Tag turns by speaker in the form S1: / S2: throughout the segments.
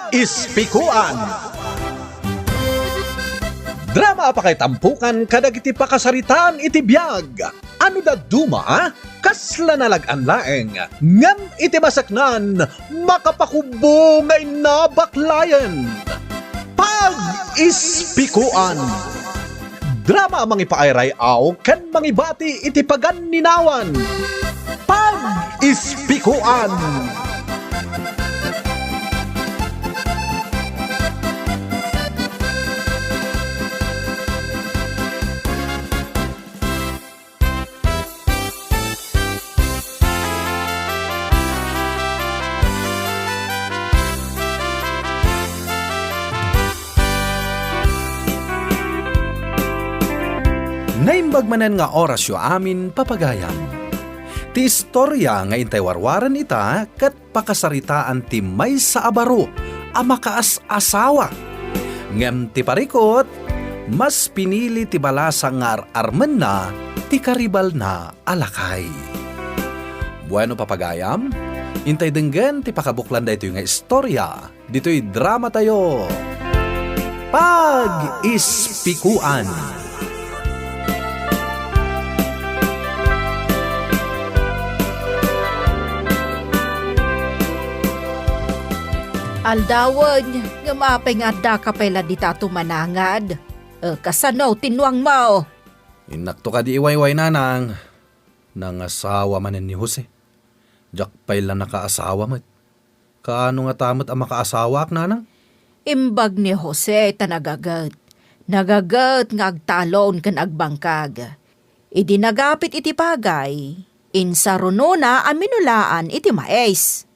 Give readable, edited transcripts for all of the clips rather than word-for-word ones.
S1: Pag-ispikuan. Drama pa kay tampukan kadag iti pakasaritaan iti biyag. Ano da duma? Kasla nalagan laeng. Ngam iti masaknan, makapakubo ngay nabaklayan. Pag-ispikuan. Drama mangipaayray aw kan mangibati iti paganinawan. Pag-ispikuan. Naimbagmanan nga orasyo amin papagayam. Ti istorya nga intay warwaran ita kat pakasaritaan ti may sa abaro a makaas-asawa. Ngem ti parikot, mas pinili ti balasa nga armen na ti karibal na alakay. Bueno papagayam, intay denggan ti pakabuklan da ito yung istorya. Dito'y drama tayo. Pag-ispikuan.
S2: Aldawan, gamapay nga da kapela di tato manangad. Kasano, tinuang mo.
S1: Inakto ka di iwayway nanang. Nangasawa manin ni Jose. Diyak pa'y lang nakaasawa mo. Kaano nga tamot ang makaasawa ak nanang?
S2: Imbag ni Jose tanagagat. Nagagat nga agtalon kan agbangkag. Idi nagapit iti pagay. Insaruno na aminulaan iti maes.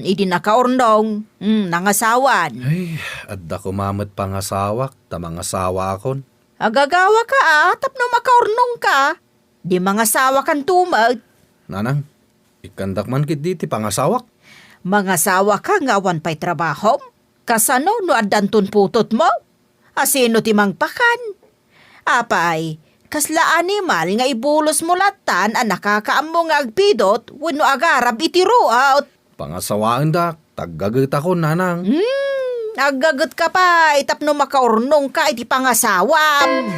S2: Idi nakaornong, nangasawan.
S1: Ay, adda ko mamot pangasawak, tamang asawa akon.
S2: Agagawa ka tapno makaornong ka. Di mangasawa kan tumag.
S1: Nanang, ikandak man kit di ti pangasawak.
S2: Mangasawa ka nga awan pa'y trabaho. Kasano no adantun putot mo? Asino ti mangpakan? Apay, kasla animal nga ibulos mo latan ang nakakaammo nga agpidot wano agarab iti ruaut.
S1: Pangasawaan dak, taggagat ako nanang.
S2: Agagot ka pa, itapno makaurnong ka, iti pangasawam.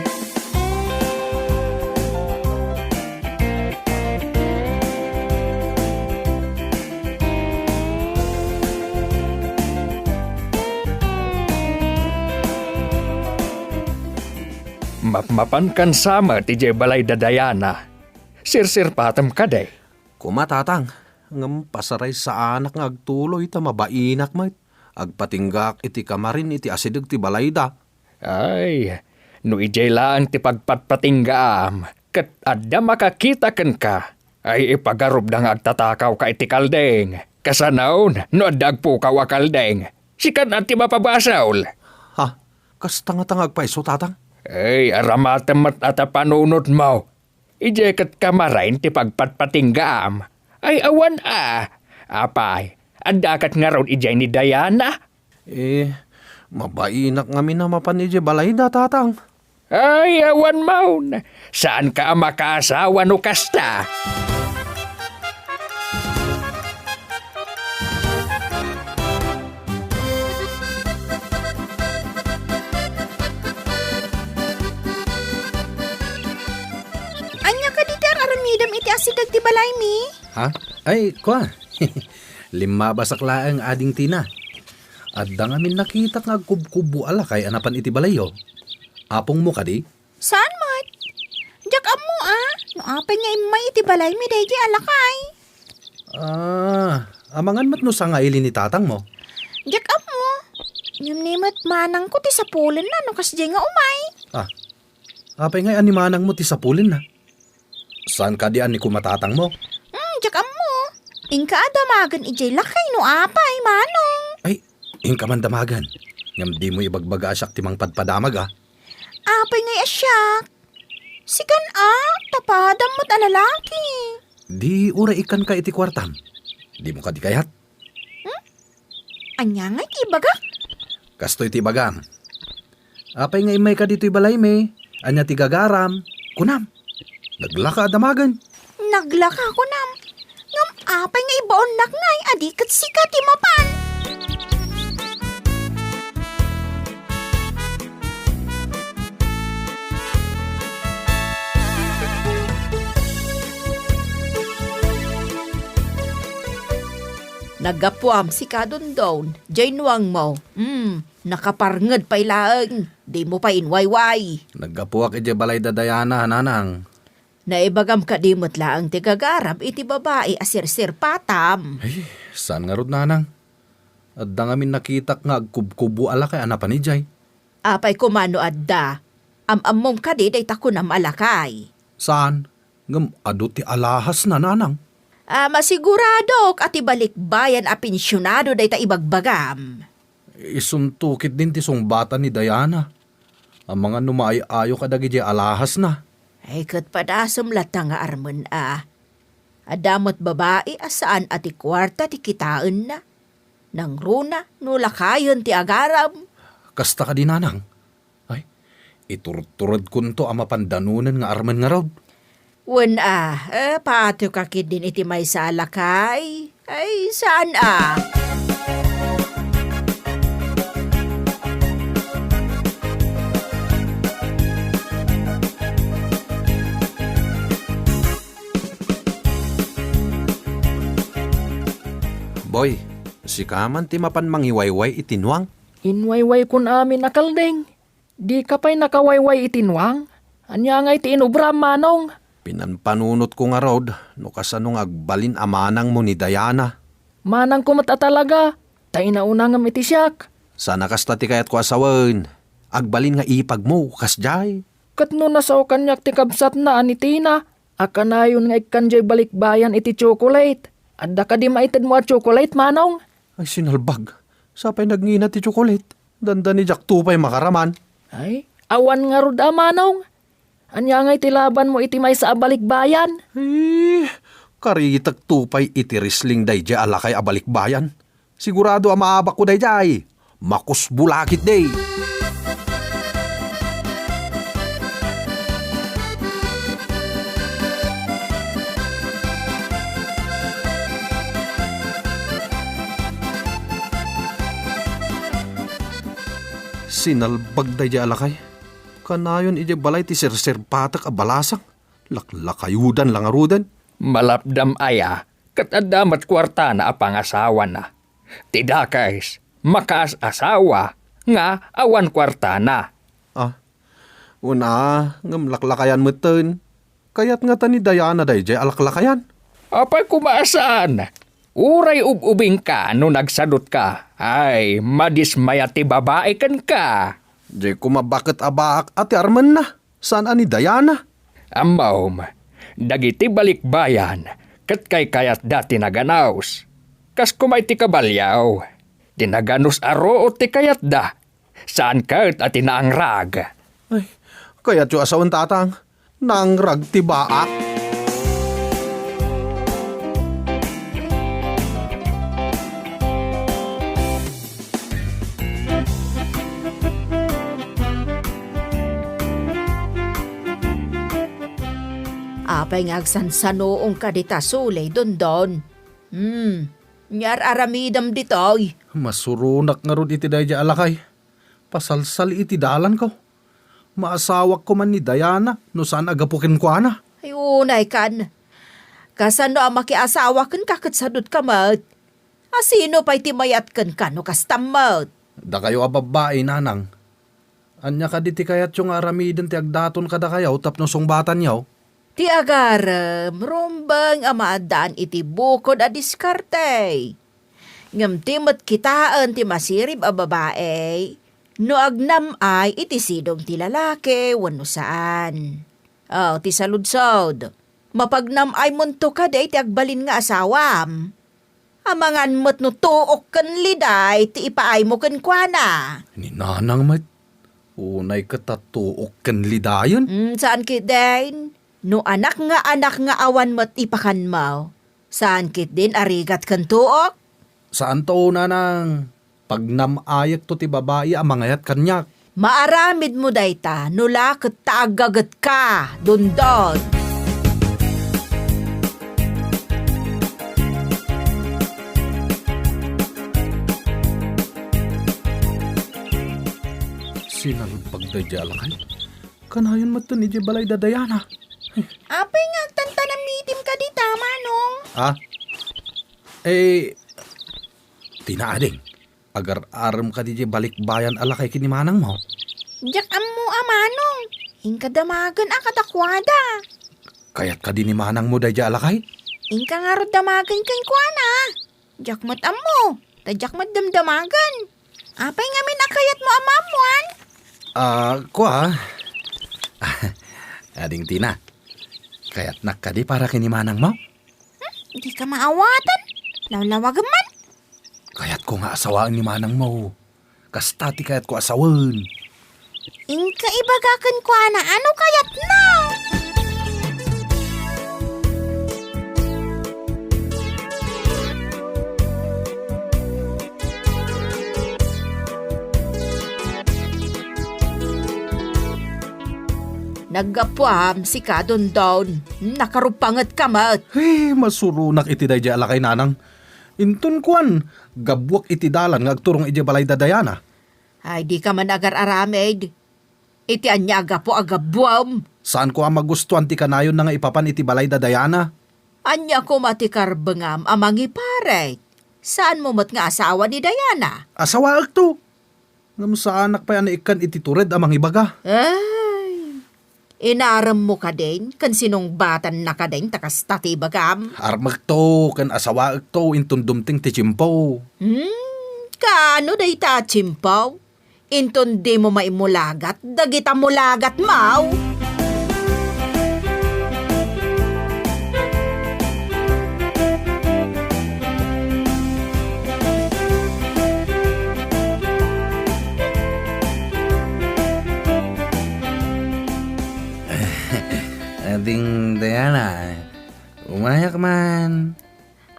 S3: Mapmapan kan sama ti jay balay dadayana. Sirsir patam kaday.
S1: Kumatatang, ngam pasaray sa anak nga agtuloy ta mabainak mat. Agpatinggak iti kamarin iti asideg ti balayda.
S3: Ay, no ijay laan ti pagpatpatinggaam. Kat adda makakita ken ka. Ay ipagarob na nga agtatakaw ka iti kaldeng. Kasanaon, no adda agpukaw a kaldeng. Sikan at ti mapabasaol.
S1: Ha, kas tanga-tangag pa iso tatang?
S3: Ay, aramatem at panunod mo. Ijay kat kamarain ti pagpatpatinggaam. Ay awan apay, andakat nga raw ijay ni Diana.
S1: Mabainak nga minamapan iti balayda tatang.
S3: Ay awan maun, saan ka makaasawa no kasta?
S2: Anya ka dito ang aramidam iti asidag ti balay mi?
S1: Ha? Ay, kwa. Lima basakla ang ading tina. Adda nga min nakita nga kubkubo alakay anapan iti balayo. Apong mo kadi?
S2: Saan mat? Diyak amo no apay nga imay iti balay mi dahi alakay.
S1: Amangan mat no sa nga ili ni tatang mo.
S2: Diyak amo. Nimnimat manang ko ti sapulin na no kasdi nga umay.
S1: Apay nga animanang mo ti sapulin na. Saan ka di ani kumatatang mo?
S2: Diyak amo. Ingka adamagan ijay lakay no apay manong.
S1: Ay, ingka man damagan. Ngam di mo ibagbaga asyak timang padpadamag
S2: Apay nga asyak. Sigan tapadam mo't alalaki.
S1: Di ura ikan ka iti kwartam. Di mo ka di kayat.
S2: Anya nga iti baga?
S1: Kasto iti bagam. Apay nga imay ka dito'y balay me. Anya ti gagaram. Kunam. Naglaka adamagan.
S2: Naglaka ko nam. Ngam apay nga ibaon nak ngay adikat sika ti mapan. Nagapwam si kadondon, jaynuang mo. Nakaparngad pa ilaang, di mo pa inwayway.
S1: Naggapuak iti balay dadayana, nanang.
S2: Naibagam ka di mo't laang tigagarab iti babae asirsir patam.
S1: Ay, saan nga rod, nanang? At da ngamin nakitak nga agkubkubo ala kay anapan ni Jay.
S2: Apay kumano adda, amom ka di day tako na malakay.
S1: Saan? Ngam adu ti alahas na, nanang.
S2: Masigurado at ibalik bayan a pensyonado day ta ibagbagam.
S1: Isuntukit din ti sungbatan ni Diana. Ang mga numay-ayo kadagi di alahas na.
S2: Ay kat padasam lata nga arman Adamot babae asaan ati kwarta ti kitaan na. Nang runa no lakayon ti agaram.
S1: Kasta ka di, nanang. Ay, iturturod kunto ang mapandanunan nga arman nga raw.
S2: Wen pato kakid din iti may salakay. Ay, saan
S1: Boy, si kaman ti mapan mangiwayway itinwang.
S3: Inwayway kun amin na kaldeng. Di ka pa'y nakawayway itinwang. Anya nga iti inubram, manong.
S1: Pinanpanunot ko nga rod, no kasanong agbalin amanang mo ni Diana.
S3: Manang kumata talaga. Tayo na una nga iti siyak.
S1: Sana kasta ti kayat ko asawan. Agbalin nga ipag mo, kasjay.
S3: Kat no nasaw kanyak ti kabsat na anitina. Akanayon nga ikanjay balikbayan iti chocolate. Adda ka di maitid mo at chocolate, manong.
S1: Ay sinalbag, sapay nagngina ti chocolate. Danda ni Jack Tupay makaraman.
S3: Ay, awan nga rod manong. Anya nga iti laban mo iti may sa abalikbayan.
S1: Eh, karitag tupay iti risling day di alakay abalikbayan. Sigurado ang maabak ko day di. Makus bulakit day. Sinalbag day di alakay. Kanayon iti balay ti sir patak a balasang. Laklakayudan lang arudan.
S3: Malapdam aya, kat adamat kwarta na apangasawa na. Tidakais, makaas-asawa, nga awan kwarta na.
S1: Una, ngam laklakayan mo ten. Kayat nga tani Diana day jay alaklakayan.
S3: Apay kumaasaan? Uray ubing ka no nagsadot ka. Ay, madismaya ti babae kan ka.
S1: Jay kumabakit abaak ati arman na. Saan ani Diana?
S3: Amawm, dagiti balikbayan, kat kay kayat dati naganaos. Kas kumay ti kabalyaw, tinaganos aro o ti kayat da. Saan kat at tinaangrag?
S1: Ay, kayat yung asawan tatang. Nangrag ti baak.
S2: Apay nga agsansanoong kadita sulay dondon. Nyar aramidam ditoy.
S1: Masurunak nga ron iti day alakay. Pasalsal iti dalan ko. Maasawak ko man ni Diana no saan agapukin ko ana.
S2: Ay unay kan. Kasano ang makiasawa kan kakatsadot kamat. Asino pa'y timayat kan no kastamat.
S1: Da kayo ababae, nanang. Anya ka diti kayat yung aramidin ti agdaton kada kayaw tapno sungbatan yaw.
S2: Ti agaram, rumbang amaadaan iti bukod a diskarte. Ngam timot kitaan ti masirib a babae, no agnam ay iti sidong ti lalaki, wano saan. Ti saludsod, mapagnam ay munto ka day ti agbalin nga asawam. Amangan mo't no tuok kan liday, ti ipaay mo kan kuana.
S1: Ni nanang mat, unay katatuok kan lidayon.
S2: Saan kit din? No anak nga awan mo't ipakan mo. Saan kit din arigat kan tuok?
S1: Saan to, nanang? Pag namayak to ti babae ang mangayat kanyak.
S2: Maaramid mo dayta, nula ket taagagat ka, dundon.
S1: Sinalpag da jalakay. Kanayon mo to ni balay da Diana.
S2: Apay nga tantanamitim ka dita, manong.
S1: Tinaading, agar aram ka di balik bayan alakay kinimanang mo.
S2: Jak ammo amanong. Ingka damagan ang katakwada.
S1: Kaya't ka din ni manang mo day alakay?
S2: Ingka nga ro damagan kan kuana. Jak mat ammo. Tajak mat damdamagan. Apay ngamin akayat mo amamuan?
S1: Kwa. Ading Tina, kaya't nakadi para kinimanang mo?
S2: Hindi ka maawatan. Lawlawagan man.
S1: Kaya't ko nga asawaan ni manang mo. Kastati kaya't ko asawan.
S2: Ingka ibagakan kuana. Ano kayat na? Naggapuam si Kadon down. Nakarupangat kamat.
S1: Masurunak iti day alakay nanang. Intun kuan, gabwak iti dalan ngagturong iti balay dadayana.
S2: Ay di ka man agar aramid. Iti anya agapo agabuam.
S1: Saan ko ang magustuhan ti kanayon na nga ipapan iti balay dadayana?
S2: Anya ko matikar bengam amang iparet. Saan mo mat nga asawa ni Diana?
S1: Asawa to. Ngam sa anak pa yan ikan iti tured amang ibaga.
S2: Ay, inaram mo ka din kan sinong batan na ka din takas tati bagam.
S1: Armag to, kan asawa to, intun dumting ti chimpo.
S2: Kaano day ta chimpaw? Inton di mo maimulagat, dagita mulagat mau.
S1: Ading Diana, umayak man.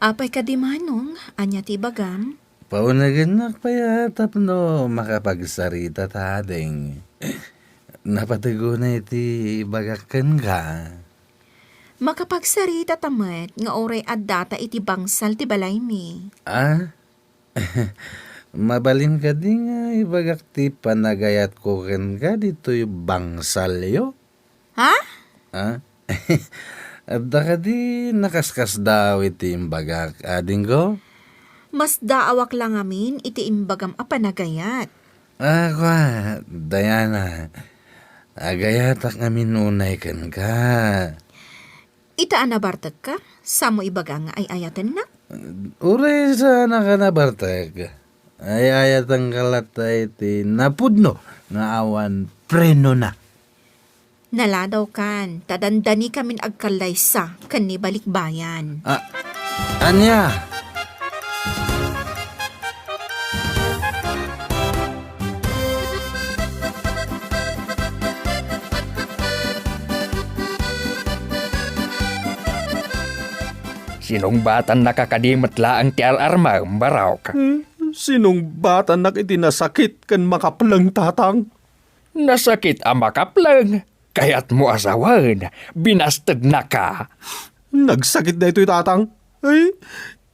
S2: Apay ka di manong, anya ti bagam?
S1: Paunaganak pa yata no, makapagsarita tading. Napatago na iti bagakan ka.
S2: Makapagsarita tamat nga oray at data iti bangsal ti balay mi.
S1: Mabalin ka di nga ibagak ti panagayat ko ken ka dito yung bangsal yo.
S2: Ha?
S1: At ka di nakaskas daw iti imbagak ading ko?
S2: Mas daawak lang amin iti imbagam a panagayat.
S1: Kwa, Diana, agayatak amin unay kan ka.
S2: Itaan na bartag ka? Samo ibaga nga ay ayatan na?
S1: Uray sana ka na bartag. Ay ayatang kalatay iti napudno nga awan preno na.
S2: Naladaw kan, tadandani kamin agkalaysa kan ni balikbayan.
S1: Anya?
S3: Sinong batan nakakadimat laang ti ararma, baraw ka.
S1: Sinong bata nak itinasakit kan makaplang tatang?
S3: Nasakit ang makaplang, kaya't mo asawan, binastad na ka.
S1: Nagsakit na ito'y tatang. Ay,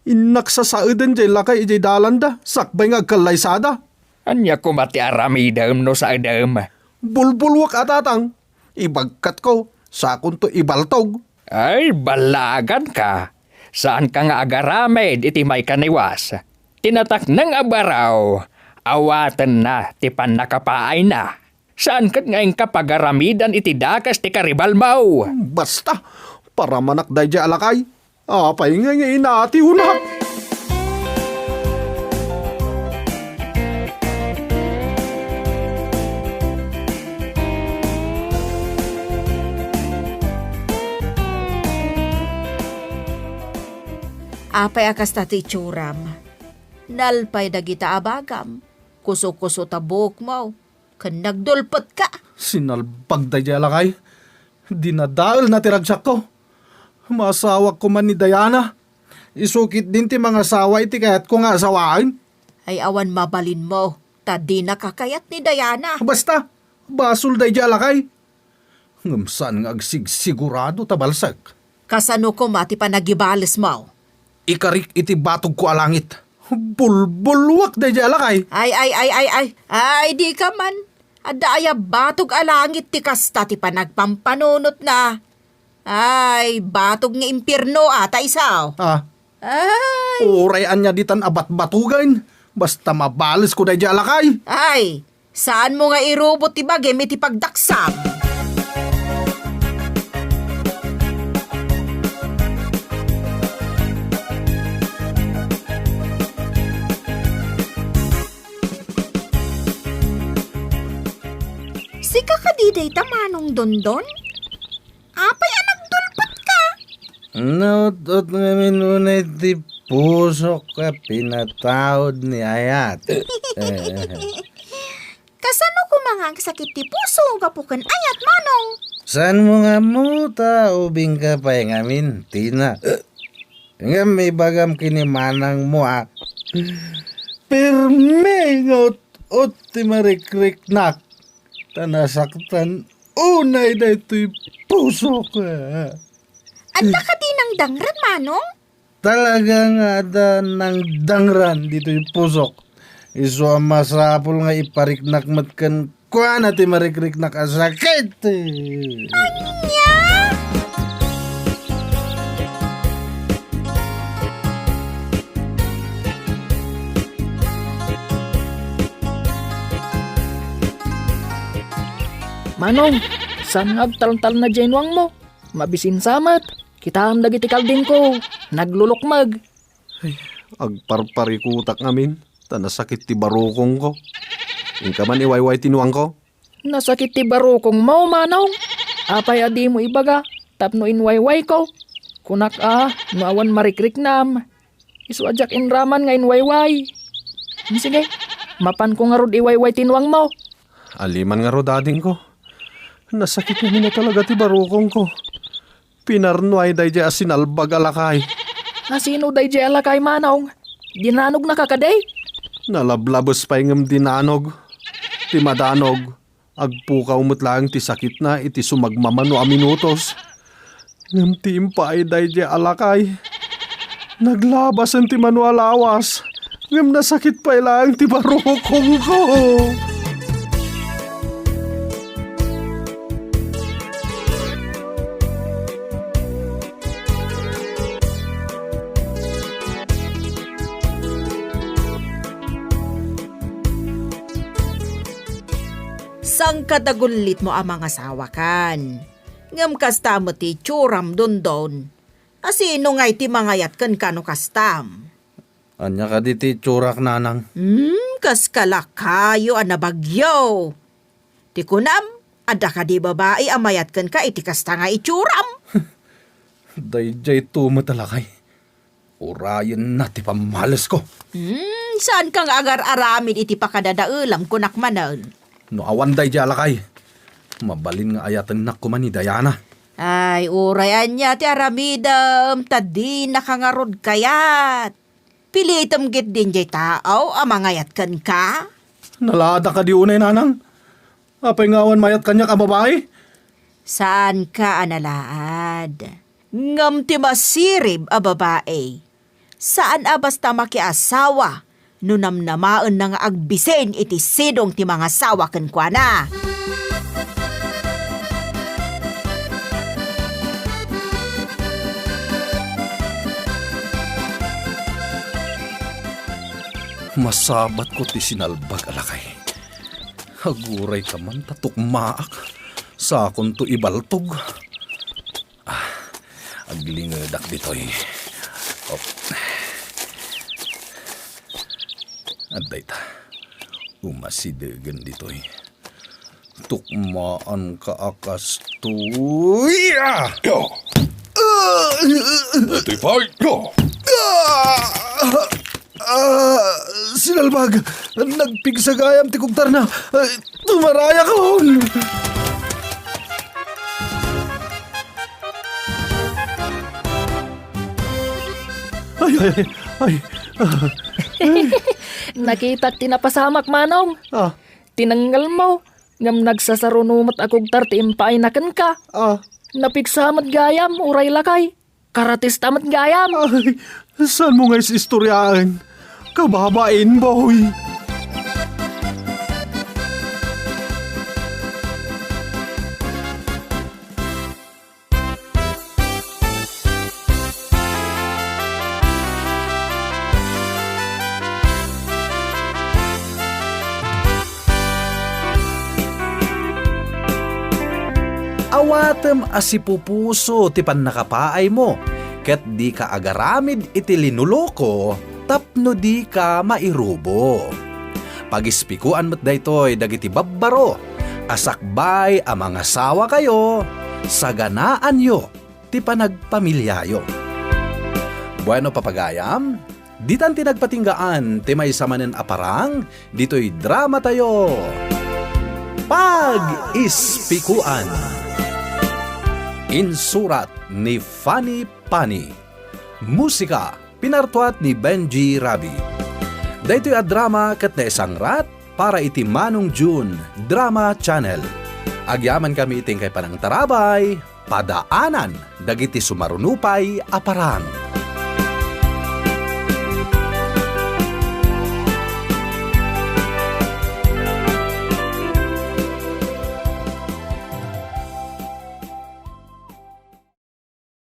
S1: inaksasaidan jay lakay ijay dalanda, sakbay nga kalaysada.
S3: Anya ko mati aramidam no sa adam.
S1: Bulbulwak atatang. Ibagkat ko, sakon to ibaltog.
S3: Ay, balagan ka. Saan ka nga agaramed iti may kaniwas? Tinatak ng abaraw, awatan na ti panakapaay na. Saan kat ngayon kapagaramidan iti dakas ti karibal mau?
S1: Basta, para manak day jay alakay. Apay nga nga inati unap.
S2: Apay akas tati churam. Nalpay dagita abagam. Kuso-kuso tabok mo. Kan nagdulpot ka.
S1: Sinalpag day jay alakay. Dinadaal na tiragsak ko. Masawak ko man ni Diana. Isukit din ti mga sawa iti kaya't ko nga asawain.
S2: Ay awan mabalin mo. Tadi nakakayat ni Diana.
S1: Basta, basul day jay alakay. Ngamsan nga agsigurado tabalsak.
S2: Kasano ko mati pa nagibales mo.
S1: Ikarik iti batog ko alangit. Bulbulwak day jay alakay.
S2: Ay, di ka man. Adaya batog alangit ti kasta ti panagpampanunot na. Ay, batog nga impirno ata isaw. Ay,
S1: Urayan niya ditan abat batugan. Basta mabalis ko day di alakay.
S2: Ay, saan mo nga irobot ti bagay may ti pagdaksam?
S4: Sika ka diday tamanong dondon? Apay anak dulpat ka.
S1: Nautot ngamin unay ti puso ka pinatawad ni Ayat.
S4: Kasano kumangang sakit ti puso gapukan ayat manong?
S1: Saan mo nga mo ubing ka pa ngamin, Tina? Nga may bagam kinimanang mo Pirme ngot ti marikriknak. Tanasaktan unay na ito'y puso ka.
S4: Adda ka di ng dangran manong?
S1: Talagang ada ng dangran dito yung pusok. Iso ang masapol nga ipariknak matkan kwa na ti marikriknak ang sakit.
S4: Anya?
S3: Manong, saan agtal-tal na jenwang mo? Mabisin samat. Kita ang dagiti kalding ko. Naglulukmag.
S1: Agparparikutak ngamin. Tanasakit ti barukong ko. Yung ka man iwayway tinuang ko.
S3: Nasakit ti barukong mo, manong. Apay adi mo ibaga. Tapno inwayway ko. Kunak no awan marikrik nam. Isu ajak inraman nga inwayway. Sige, mapan ko nga rod iwayway tinuang mo.
S1: Aliman nga rodading ko. Nasakit namin na talaga ti barukong ko. Pinarnuay day di asinalbag alakay.
S3: Sino day di alakay, manong? Dinanog na kakaday?
S1: Nalablabos pa yung dinanog. Ti madanog. Agpukaw mutlang ti sakit na iti sumagmamano a minutos. Ngam ti impay day di alakay. Naglabas ang ti manualawas. Ngam nasakit pa ilang ti barukong ko.
S2: Sang kadagulit mo ang mga sawakan. Ngam kasta mo ti tsuram dondon. Asino nga'y ti mangayat kan kano kastam.
S1: Anya ka di ti tsurak nanang.
S2: Kas kalakayo anabagyo. Ti kunam, ada ka di babae amayat kan ka iti kasta nga itsuram.
S1: Dayjay tumatalakay. Urayan na ti pamalas ko.
S2: Saan kang agar-aramid iti pakadadaulam kunak manan?
S1: No awan dayjay alakay. Mabalin nga ayatan nakuman ni Diana.
S2: Ay, urayan niya ti aramidam, tadi nakangarod kayat. Pilitam git din jay tao, amangayat kan ka?
S1: Nalada ka di unay nanang. Apay ngawan mayat kanya ka babae?
S2: Saan ka analaad? Ngam ti masirib a babae. Saan a basta makiasawa? Nunamnamaon na nga agbisen iti sidong ti mga sawa kan kwa na.
S1: Masabat ko ti sinalbag alakay. Haguray ka man tatukmaak. Sa akong to ibaltog. Aglingadak ditoy. Oh. Aday ta. Umasidegan ditoy. Tukmaan ka akas tuya!
S5: Tipay!
S1: Sinalbag! Nagpigsagayam ti kugtar na! Tumaraya ka hon! Ay.
S3: Nakita tinapasamak, manong.
S1: Ah,
S3: Tinanggal mo. Ngam nagsasarunumat akog tarti impay nakan ka.
S1: ah.
S3: Napigsamat gayam, uray lakay. Karatis tamat gayam.
S1: Ay, saan mo nga istoryaan? Kababain, boy. Awatem asipupuso ti pannakapaay mo, ket di ka agaramid iti linuloko, tapno di ka mairubo. Pagispikuan mo't daytoy dagiti babbaro, asakbay a mga sawa kayo, saganaan yo ti panagpamilyayo. Bueno papagayam, ditan tinagpatinggaan ti may samanen aparang, dito'y drama tayo. Pag-ispikuan. Insurat ni Fanny Pani. Musika, pinartuat ni Benji Rabi. Daytoy a drama ket na isang rat para iti Manong June Drama Channel. Agyaman kami iting kay panang tarabay, padaanan, dagiti sumarunupay aparang.